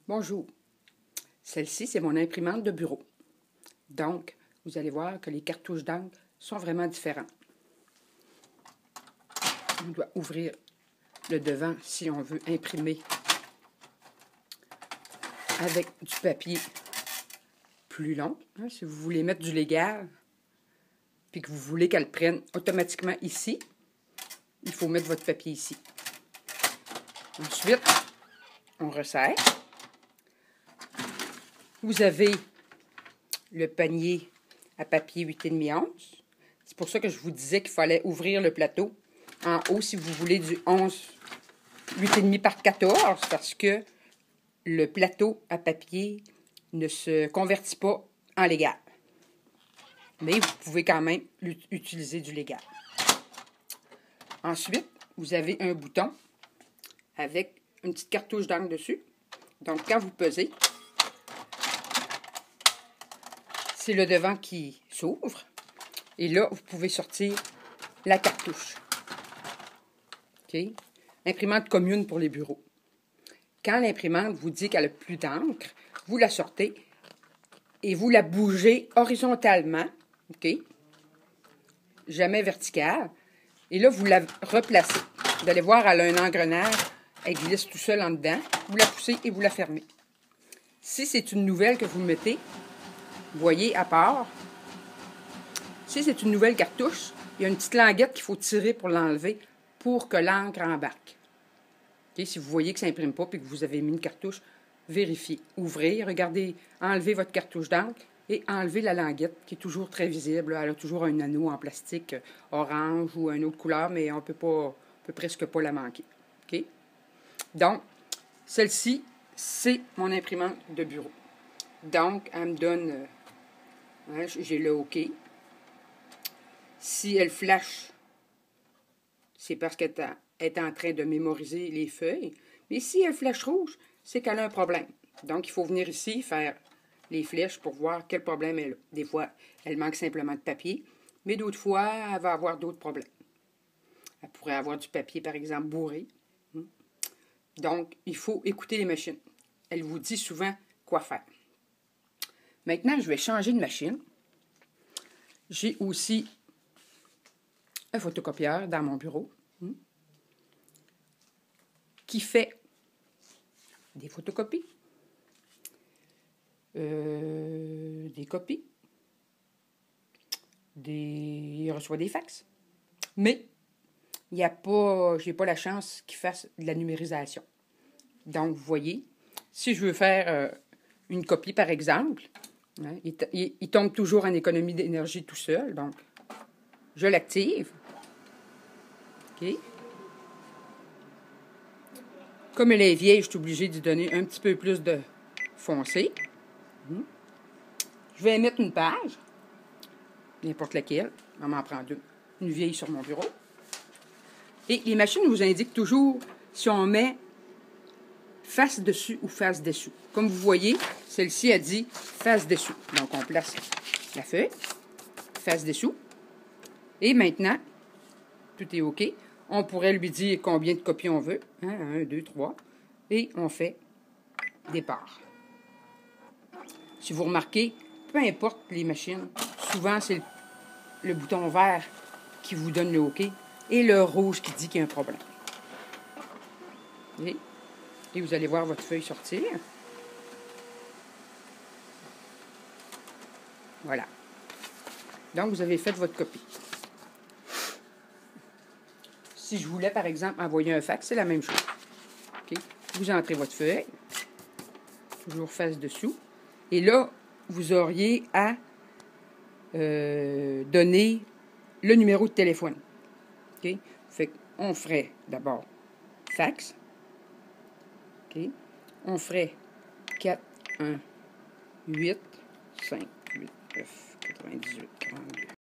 Bonjour, celle-ci c'est mon imprimante de bureau. Donc, vous allez voir que les cartouches d'encre sont vraiment différentes. On doit ouvrir le devant si on veut imprimer avec du papier plus long. Si vous voulez mettre du légal, puis que vous voulez qu'elle prenne automatiquement ici, il faut mettre votre papier ici. Ensuite, on resserre. Vous avez le panier à papier 8,5 onces. C'est pour ça que je vous disais qu'il fallait ouvrir le plateau en haut si vous voulez du 8,5 par 14 parce que le plateau à papier ne se convertit pas en légal. Mais vous pouvez quand même utiliser du légal. Ensuite, vous avez un bouton avec une petite cartouche d'encre dessus. Donc, quand vous pesez, c'est le devant qui s'ouvre. Et là, vous pouvez sortir la cartouche. OK? Imprimante commune pour les bureaux. Quand l'imprimante vous dit qu'elle n'a plus d'encre, vous la sortez et vous la bougez horizontalement. OK? Jamais vertical. Et là, vous la replacez. Vous allez voir, elle a un engrenage. Elle glisse tout seul en dedans. Vous la poussez et vous la fermez. Si c'est une nouvelle que vous mettez, vous voyez, à part, si c'est une nouvelle cartouche, il y a une petite languette qu'il faut tirer pour l'enlever pour que l'encre embarque. Okay? Si vous voyez que ça n'imprime pas et que vous avez mis une cartouche, vérifiez. Ouvrez, regardez, enlevez votre cartouche d'encre et enlevez la languette qui est toujours très visible. Elle a toujours un anneau en plastique orange ou une autre couleur, mais on peut presque pas la manquer. Okay? Donc, celle-ci, c'est mon imprimante de bureau. Donc, elle me donne... j'ai le OK. Si elle flash, c'est parce qu'elle est en train de mémoriser les feuilles. Mais si elle flash rouge, c'est qu'elle a un problème. Donc, il faut venir ici faire les flèches pour voir quel problème elle a. Des fois, elle manque simplement de papier, mais d'autres fois, elle va avoir d'autres problèmes. Elle pourrait avoir du papier, par exemple, bourré. Donc, il faut écouter les machines. Elle vous dit souvent quoi faire. Maintenant, je vais changer de machine. J'ai aussi un photocopieur dans mon bureau qui fait des photocopies, des copies, il reçoit des fax. Mais je n'ai pas la chance qu'il fasse de la numérisation. Donc, vous voyez, si je veux faire une copie, par exemple, il tombe toujours en économie d'énergie tout seul. Donc, je l'active. OK. Comme elle est vieille, je suis obligée d'y donner un petit peu plus de foncé. Je vais émettre une page, n'importe laquelle. On va m'en prendre une vieille sur mon bureau. Et les machines vous indiquent toujours si on met face dessus ou face dessous. Comme vous voyez, celle-ci a dit face dessous. Donc, on place la feuille, face dessous. Et maintenant, tout est OK. On pourrait lui dire combien de copies on veut. 1, 2, 3. Et on fait départ. Si vous remarquez, peu importe les machines, souvent c'est le bouton vert qui vous donne le OK et le rouge qui dit qu'il y a un problème. Et vous allez voir votre feuille sortir. Voilà. Donc, vous avez fait votre copie. Si je voulais, par exemple, envoyer un fax, c'est la même chose. Okay? Vous entrez votre feuille, toujours face dessous, et là, vous auriez à donner le numéro de téléphone. Okay? Fait qu'on ferait d'abord fax. Okay? On ferait 4, 1, 8, 5, 8, 9, 98, 42.